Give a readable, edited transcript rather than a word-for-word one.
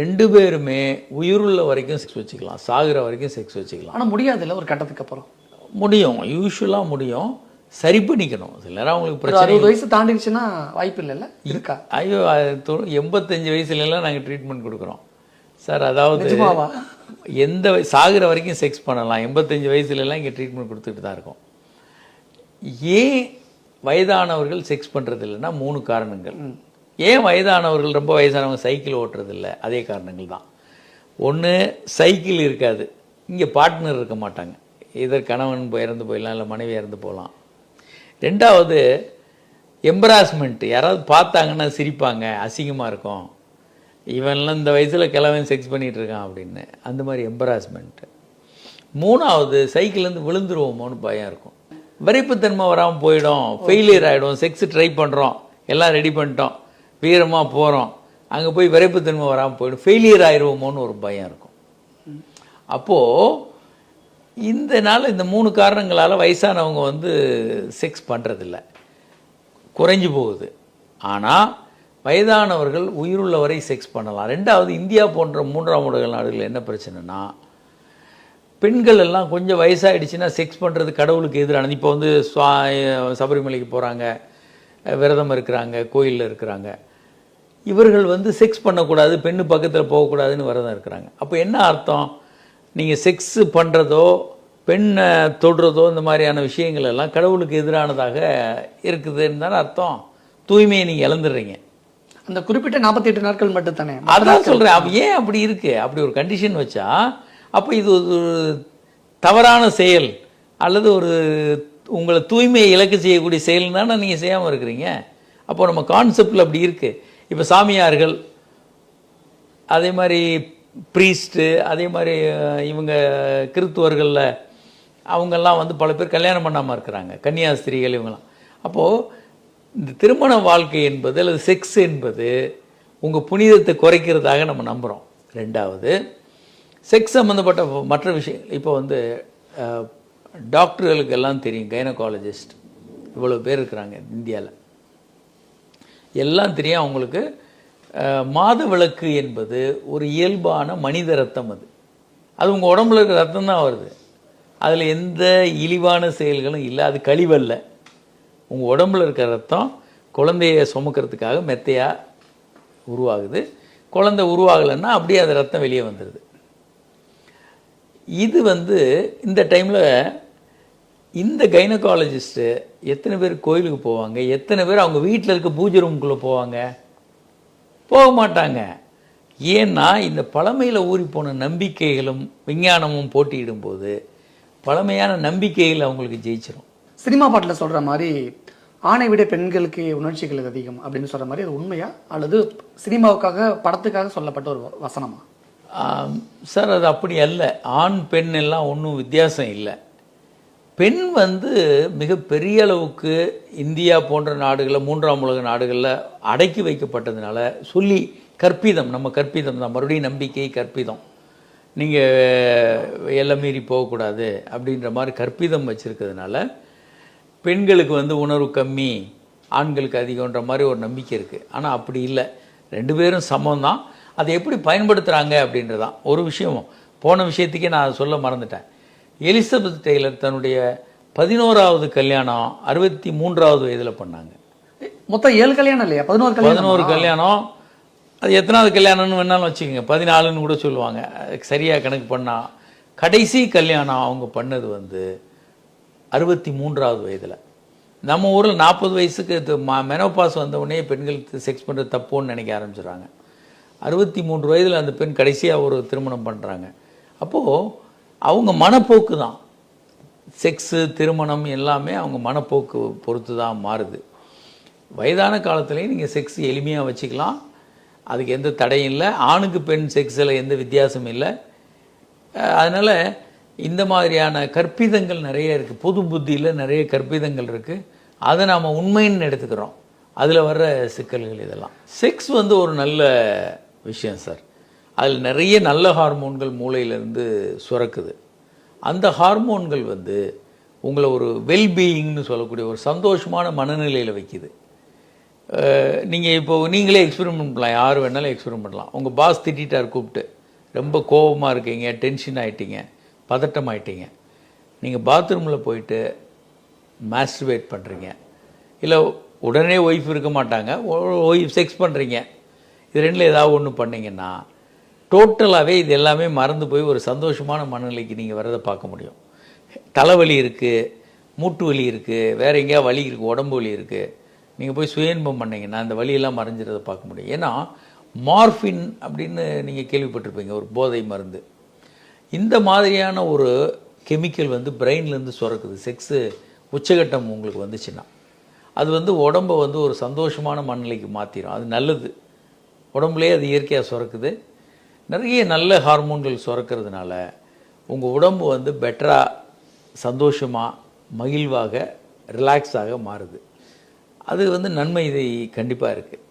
2 பேருமே உயிருள்ள வரைக்கும் செக்ஸ் வச்சுக்கலாம், சாகுற வரைக்கும் செக்ஸ் வச்சுக்கலாம். ஆனால் முடியாதுல்ல ஒரு கட்டத்துக்கு அப்புறம். முடியும், யூஸ்வலாக முடியும். சரி பண்ணிக்கணும். சில நேரம் அவங்களுக்கு பிரச்சனை. 60 வயசு தாண்டிடுச்சுன்னா வாய்ப்பு இல்லைல்ல இருக்கா? ஐயோ, 85 வயசுலலாம் நாங்கள் ட்ரீட்மெண்ட் கொடுக்குறோம் சார். அதாவது எந்த சாகுற வரைக்கும் செக்ஸ் பண்ணலாம். 85 வயசுலலாம் இங்கே ட்ரீட்மெண்ட் கொடுத்துட்டு தான் இருக்கோம். ஏன் வயதானவர்கள் செக்ஸ் பண்ணுறது இல்லைன்னா 3 காரணங்கள். ஏன் வயதானவர்கள் ரொம்ப வயசானவங்க சைக்கிள் ஓட்டுறது இல்லை? அதே காரணங்கள் தான். ஒன்று, சைக்கிள் இருக்காது, இங்கே பார்ட்னர் இருக்க மாட்டாங்க. இதர் கணவன் இறந்து போயிடலாம், இல்லை மனைவி இறந்து போகலாம். 2வது எம்பராஸ்மெண்ட். யாராவது பார்த்தாங்கன்னா சிரிப்பாங்க, அசிங்கமாக இருக்கும், இவன்லாம் இந்த வயசில் கிழவன் செக்ஸ் பண்ணிகிட்டு இருக்கான் அப்படின்னு, அந்த மாதிரி எம்பராஸ்மெண்ட்டு. 3வது சைக்கிள்லேருந்து விழுந்துருவோமோன்னு பயம் இருக்கும். விரைப்புத்தன்மை வராமல் போயிடும், ஃபெயிலியர் ஆகிடும். செக்ஸ் ட்ரை பண்ணுறோம், எல்லாம் ரெடி பண்ணிட்டோம், வீரமாக போகிறோம், அங்கே போய் விரைப்புத்தன்மை வராமல் போயிடும், ஃபெயிலியர் ஆயிடுவோமோன்னு ஒரு பயம் இருக்கும். அப்போது இந்த 3 காரணங்களால் வயசானவங்க செக்ஸ் பண்ணுறதில்ல, குறைஞ்சி போகுது. ஆனால் வயதானவர்கள் உயிருள்ள வரை செக்ஸ் பண்ணலாம். 2வது, இந்தியா போன்ற 3ஆம் உலக நாடுகளில் என்ன பிரச்சனைனா, பெண்கள் எல்லாம் கொஞ்சம் வயசாகிடுச்சுன்னா செக்ஸ் பண்ணுறது கடவுளுக்கு எதிரானது. இப்போ சபரிமலைக்கு போகிறாங்க, விரதம் இருக்கிறாங்க, கோயிலில் இருக்கிறாங்க. இவர்கள் செக்ஸ் பண்ணக்கூடாது, பெண்ணு பக்கத்தில் போகக்கூடாதுன்னு விரதம் இருக்கிறாங்க. அப்போ என்ன அர்த்தம்? நீங்கள் செக்ஸு பண்ணுறதோ பெண்ணை தொடுறதோ இந்த மாதிரியான விஷயங்கள் எல்லாம் கடவுளுக்கு எதிரானதாக இருக்குதுன்னு தானே அர்த்தம். தூய்மையை நீங்கள் இழந்துடுறீங்க. அந்த குறிப்பிட்ட 48 நாட்கள் மட்டும் தானே. அதான் சொல்கிறேன். அப்போ ஏன் அப்படி இருக்குது? அப்படி ஒரு கண்டிஷன் வச்சா அப்போ இது ஒரு தவறான செயல் அல்லது ஒரு உங்களை தூய்மையை இலக்கு செய்யக்கூடிய செயல் தானே நீங்கள் செய்யாமல் இருக்கிறீங்க. அப்போ நம்ம கான்செப்டில் அப்படி இருக்குது. இப்போ சாமியார்கள், அதே மாதிரி ப்ரீஸ்ட்டு, அதே மாதிரி இவங்க கிறித்துவர்களில் அவங்கெல்லாம் பல பேர் கல்யாணம் பண்ணாமல் இருக்கிறாங்க, கன்னியாஸ்திரிகள் இவங்களாம். அப்போது இந்த திருமண வாழ்க்கை என்பது அல்லது செக்ஸ் என்பது உங்கள் புனிதத்தை குறைக்கிறதாக நம்ம நம்புகிறோம். 2வது, செக்ஸ் சம்மந்தப்பட்ட மற்ற விஷயங்கள். இப்போ டாக்டர்களுக்கு எல்லாம் தெரியும், கைனகாலஜிஸ்ட் இவ்வளோ பேர் இருக்கிறாங்க இந்தியாவில், எல்லாம் தெரியும் அவங்களுக்கு. மாத விளக்கு என்பது ஒரு இயல்பான மனித ரத்தம். அது உங்கள் உடம்புல இருக்கிற ரத்தம் தான் வருது, அதில் எந்த இழிவான செயல்களும் இல்லை. அது கழிவல்ல. உங்கள் உடம்புல இருக்கிற ரத்தம் குழந்தைய சுமக்கிறதுக்காக மெத்தையாக உருவாகுது. குழந்தை உருவாகலைன்னா அப்படியே அந்த ரத்தம் வெளியே வந்துடுது. இது இந்த டைமில் இந்த கைனகாலஜிஸ்ட்டு எத்தனை பேர் கோயிலுக்கு போவாங்க? எத்தனை பேர் அவங்க வீட்டில் இருக்க பூஜை ரூமுக்குள்ளே போவாங்க? போக மாட்டாங்க. ஏன்னா இந்த பழமையில் ஊறி போன நம்பிக்கைகளும் விஞ்ஞானமும் போட்டியிடும் போது பழமையான நம்பிக்கைகள் அவங்களுக்கு ஜெயிச்சிடும். சினிமா பாட்டில் சொல்கிற மாதிரி ஆணை விட பெண்களுக்கு உணர்ச்சிகள் அதிகம் அப்படின்னு சொல்கிற மாதிரி அது உண்மையா அல்லது சினிமாவுக்காக படத்துக்காக சொல்லப்பட்ட ஒரு வசனமா? சார், அது அப்படி அல்ல. ஆண் பெண் எல்லாம் ஒன்றும் வித்தியாசம் இல்லை. பெண் மிக பெரிய அளவுக்கு இந்தியா போன்ற நாடுகளில் 3ஆம் உலக நாடுகளில் அடக்கி வைக்கப்பட்டதுனால சொல்லி கற்பிதம், நம்ம கற்பிதம் தான், மறுபடியும் நம்பிக்கை கற்பிதம், நீங்கள் எல்லாம் மீறி போகக்கூடாது அப்படின்ற மாதிரி கற்பிதம் வச்சுருக்கிறதுனால பெண்களுக்கு உணர்வு கம்மி, ஆண்களுக்கு அதிகன்ற மாதிரி ஒரு நம்பிக்கை இருக்குது. ஆனால் அப்படி இல்லை, 2 பேரும் சமம் தான். அதை எப்படி பயன்படுத்துகிறாங்க அப்படின்றதான் ஒரு விஷயம். போன விஷயத்துக்கே நான் சொல்ல மறந்துட்டேன். எலிசபெத் டெய்லர் தன்னுடைய 11வது கல்யாணம் 63வது வயதில் பண்ணாங்க. மொத்தம் 7 கல்யாணம் இல்லையா? 11 கல்யாணம். அது எத்தனாவது கல்யாணம்னு வேணாலும் வச்சுக்கோங்க, 14ன்னு கூட சொல்லுவாங்க, சரியாக கணக்கு பண்ணால். கடைசி கல்யாணம் அவங்க பண்ணது 63வது வயதில். நம்ம ஊரில் 40 வயசுக்கு மெனோபாஸ் வந்தவுடனே பெண்கள் செக்ஸ் பண்ணுறது தப்புன்னு நினைக்க ஆரம்பிச்சிடுறாங்க. 63 வயதில் அந்த பெண் கடைசியாக ஒரு திருமணம் பண்ணுறாங்க. அப்போது அவங்க மனப்போக்கு தான் செக்ஸு, திருமணம் எல்லாமே அவங்க மனப்போக்கு பொறுத்து தான் மாறுது. வயதான காலத்துலேயும் நீங்கள் செக்ஸ் எளிமையாக வச்சுக்கலாம், அதுக்கு எந்த தடையும் இல்லை. ஆணுக்கு பெண் செக்ஸில் எந்த வித்தியாசமும் இல்லை. அதனால் இந்த மாதிரியான கற்பிதங்கள் நிறைய இருக்குது. பொது புத்தியில் நிறைய கற்பிதங்கள் இருக்குது. அதை நாம் உண்மைன்னு எடுத்துக்கிறோம். அதில் வர்ற சிக்கல்கள் இதெல்லாம். செக்ஸ் ஒரு நல்ல விஷயம் சார். அதில் நிறைய நல்ல ஹார்மோன்கள் மூளையிலேருந்து சுரக்குது. அந்த ஹார்மோன்கள் உங்களை ஒரு வெல்பீயிங்னு சொல்லக்கூடிய ஒரு சந்தோஷமான மனநிலையில் வைக்குது. நீங்கள் இப்போ நீங்களே எக்ஸ்பெரிமெண்ட் பண்ணலாம், யார் வேணாலும் எக்ஸ்பெரிமெண்ட் பண்ணலாம். உங்கள் பாஸ் திட்டார் கூப்பிட்டு, ரொம்ப கோபமாக இருக்கீங்க, டென்ஷன் ஆகிட்டீங்க, பதட்டம் ஆகிட்டீங்க, நீங்கள் பாத்ரூமில் போயிட்டு மாஸ்டர்பேட் பண்ணுறீங்க, இல்லை உடனே ஒய்ஃப் இருக்க மாட்டாங்க, ஒய்ஃப் செக்ஸ் பண்ணுறீங்க, இது ரெண்டில் ஏதாவது ஒன்று பண்ணிங்கன்னா டோட்டலாகவே இது எல்லாமே மறந்து போய் ஒரு சந்தோஷமான மனநிலைக்கு நீங்கள் வரதை பார்க்க முடியும். தலைவலி இருக்குது, மூட்டு வலி இருக்குது, வேறு எங்கேயா வலி இருக்குது, உடம்பு வலி இருக்குது, நீங்கள் போய் சுயன்பம் பண்ணிங்கன்னா அந்த வலியெல்லாம் மறைஞ்சிறதை பார்க்க முடியும். ஏன்னா மார்ஃபின் அப்படின்னு நீங்கள் கேள்விப்பட்டிருப்பீங்க, ஒரு போதை மருந்து. இந்த மாதிரியான ஒரு கெமிக்கல் வந்து பிரெயின்லேருந்து சுரக்குது. செக்ஸு உச்சகட்டம் உங்களுக்கு வந்துச்சுன்னா அது வந்து உடம்பை வந்து ஒரு சந்தோஷமான மனநிலைக்கு மாற்றிடும். அது நல்லது, உடம்புலேயே அது இயற்கையாக சுரக்குது. நிறைய நல்ல ஹார்மோன்கள் சுரக்கிறதுனால உங்கள் உடம்பு வந்து பெட்டராக, சந்தோஷமாக, மகிழ்வாக, ரிலாக்ஸாக மாறுது. அது வந்து நன்மை இது கண்டிப்பாக இருக்குது.